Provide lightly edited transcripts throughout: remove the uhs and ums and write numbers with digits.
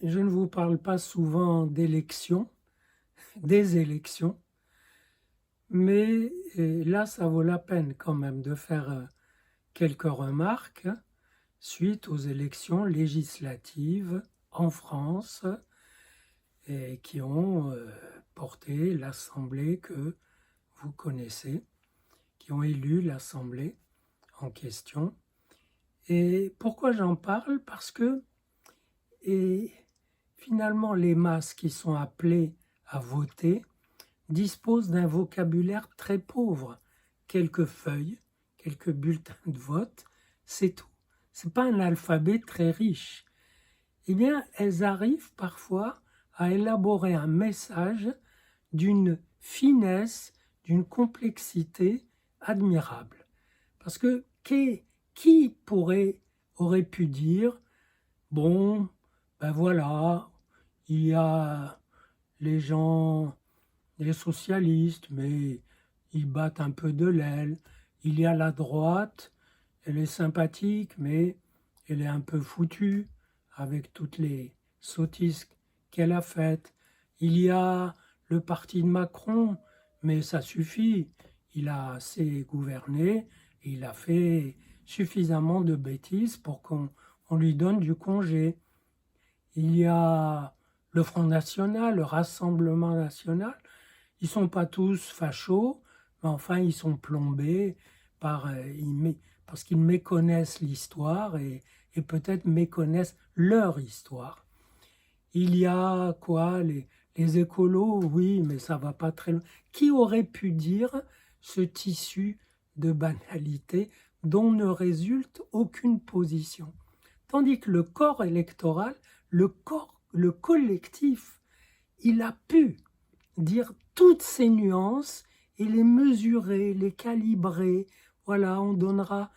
je ne vous parle pas souvent d'élections, des élections, mais là, ça vaut la peine quand même de faire quelques remarques suite aux élections législatives en France et qui ont porté l'Assemblée que vous connaissez, qui ont élu l'Assemblée en question. Et pourquoi j'en parle? Parce que finalement, les masses qui sont appelées à voter disposent d'un vocabulaire très pauvre. Quelques feuilles, quelques bulletins de vote, c'est tout. Ce n'est pas un alphabet très riche. Eh bien, elles arrivent parfois à élaborer un message d'une finesse, d'une complexité admirable. Parce que qui aurait pu dire, bon, ben voilà, il y a les gens, les socialistes, mais ils battent un peu de l'aile. Il y a la droite, elle est sympathique, mais elle est un peu foutue avec toutes les sottises qu'elle a faites. Il y a le parti de Macron, mais ça suffit. Il a assez gouverné, il a fait suffisamment de bêtises pour qu'on lui donne du congé. Il y a le Front National, le Rassemblement National. Ils ne sont pas tous fachos, mais enfin, ils sont plombés parce qu'ils méconnaissent l'histoire et peut-être méconnaissent leur histoire. Il y a quoi, les écolos, oui, mais ça va pas très loin. Qui aurait pu dire ce tissu de banalité dont ne résulte aucune position? Tandis que le corps électoral, le collectif, il a pu dire toutes ces nuances et les mesurer, les calibrer. Voilà, on donnera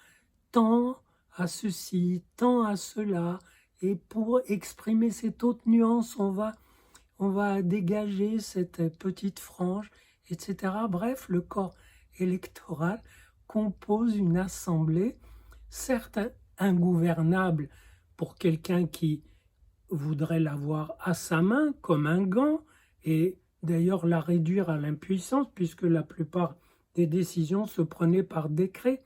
tant à ceci, tant à cela, et pour exprimer cette autre nuance, on va dégager cette petite frange, etc. Bref, le corps électoral compose une assemblée, certes ingouvernable pour quelqu'un qui voudrait l'avoir à sa main comme un gant, et d'ailleurs la réduire à l'impuissance, puisque la plupart des décisions se prenaient par décret.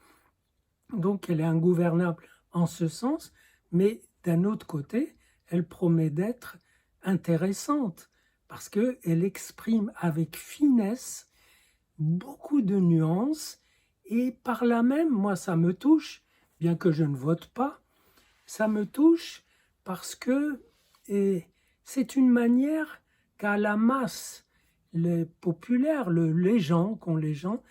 Donc elle est ingouvernable en ce sens, mais d'un autre côté, elle promet d'être intéressante, parce qu'elle exprime avec finesse beaucoup de nuances, et par là même, moi ça me touche, bien que je ne vote pas, ça me touche parce que c'est une manière qu'a la masse, les populaires, les gens, qu'ont les gens,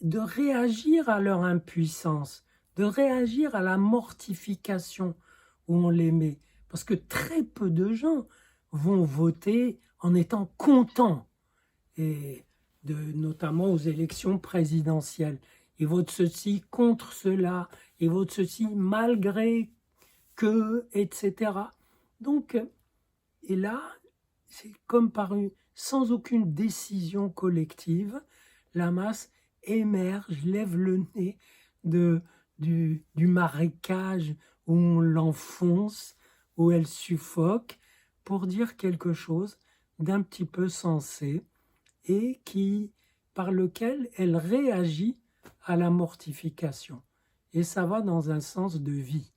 de réagir à leur impuissance, de réagir à la mortification où on les met. Parce que très peu de gens vont voter en étant contents, et notamment aux élections présidentielles. Ils votent ceci contre cela, ils votent ceci malgré que, etc. Donc, et là, c'est comme sans aucune décision collective, la masse émerge, lève le nez du marécage où on l'enfonce, où elle suffoque, pour dire quelque chose d'un petit peu sensé et par lequel elle réagit à la mortification. Et ça va dans un sens de vie.